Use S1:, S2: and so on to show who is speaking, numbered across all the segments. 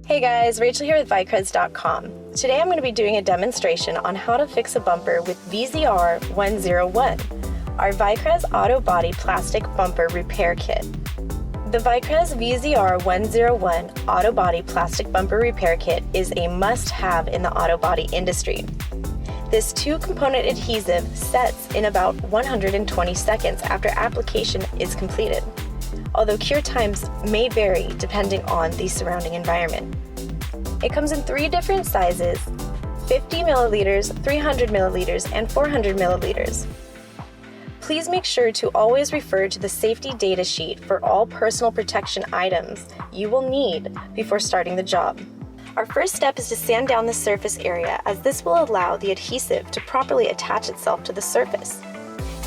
S1: Hey guys, Rachel here with vicrez.com. Today I'm going to be doing a demonstration on how to fix a bumper with vzr101, our Vicrez Auto Body Plastic Bumper Repair Kit. The Vicrez vzr101 Auto Body Plastic Bumper Repair Kit is a must-have in the auto body industry. This two-component adhesive sets in about 120 seconds after application is completed, although cure times may vary depending on the surrounding environment. It comes in 3 different sizes: 50 milliliters, 300 milliliters, and 400 milliliters. Please make sure to always refer to the safety data sheet for all personal protection items you will need before starting the job. Our first step is to sand down the surface area, as this will allow the adhesive to properly attach itself to the surface.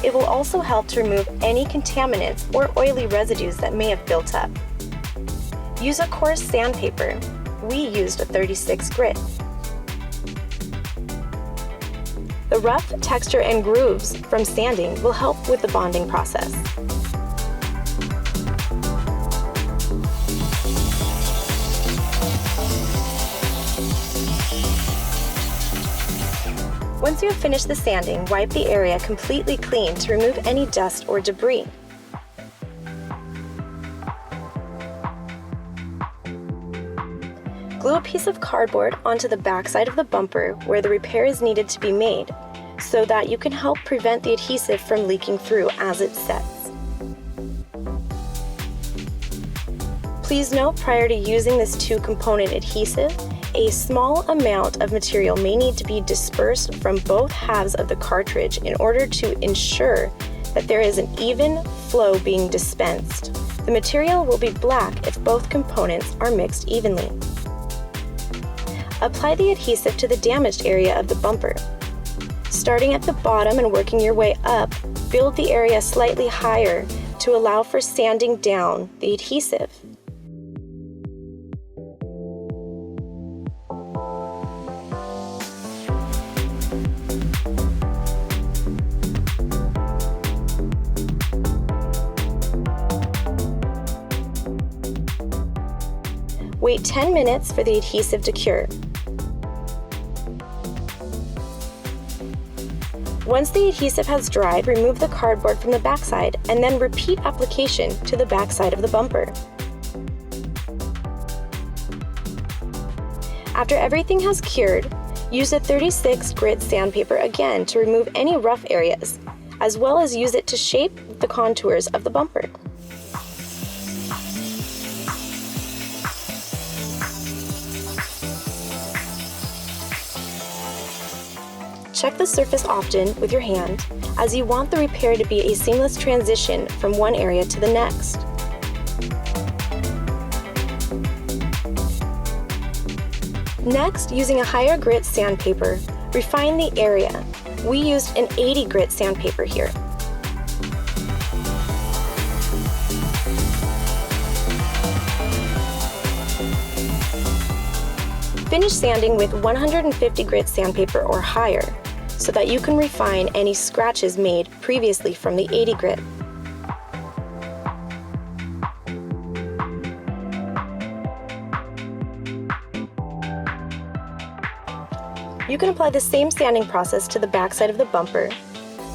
S1: It will also help to remove any contaminants or oily residues that may have built up. Use a coarse sandpaper. We used a 36 grit. The rough texture and grooves from sanding will help with the bonding process. Once you have finished the sanding, wipe the area completely clean to remove any dust or debris. Glue a piece of cardboard onto the back side of the bumper where the repair is needed to be made, so that you can help prevent the adhesive from leaking through as it sets. Please note, prior to using this two-component adhesive, a small amount of material may need to be dispersed from both halves of the cartridge in order to ensure that there is an even flow being dispensed. The material will be black if both components are mixed evenly. Apply the adhesive to the damaged area of the bumper. Starting at the bottom and working your way up, build the area slightly higher to allow for sanding down the adhesive. Wait 10 minutes for the adhesive to cure. Once the adhesive has dried, remove the cardboard from the backside and then repeat application to the backside of the bumper. After everything has cured, use a 36 grit sandpaper again to remove any rough areas, as well as use it to shape the contours of the bumper. Check the surface often with your hand, as you want the repair to be a seamless transition from one area to the next. Next, using a higher grit sandpaper, refine the area. We used an 80 grit sandpaper here. Finish sanding with 150 grit sandpaper or higher, so that you can refine any scratches made previously from the 80 grit. You can apply the same sanding process to the backside of the bumper,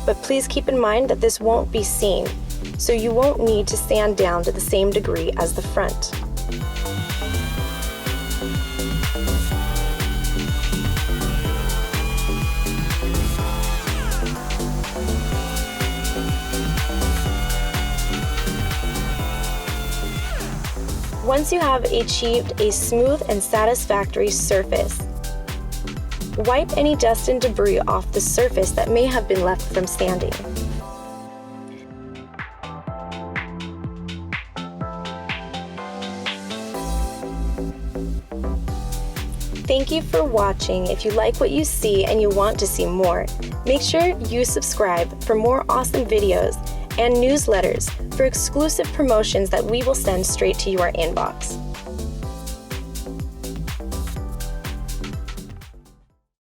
S1: but please keep in mind that this won't be seen, so you won't need to sand down to the same degree as the front. Once you have achieved a smooth and satisfactory surface, wipe any dust and debris off the surface that may have been left from sanding. Thank you for watching. If you like what you see and you want to see more, make sure you subscribe for more awesome videos and newsletters for exclusive promotions that we will send straight to your inbox.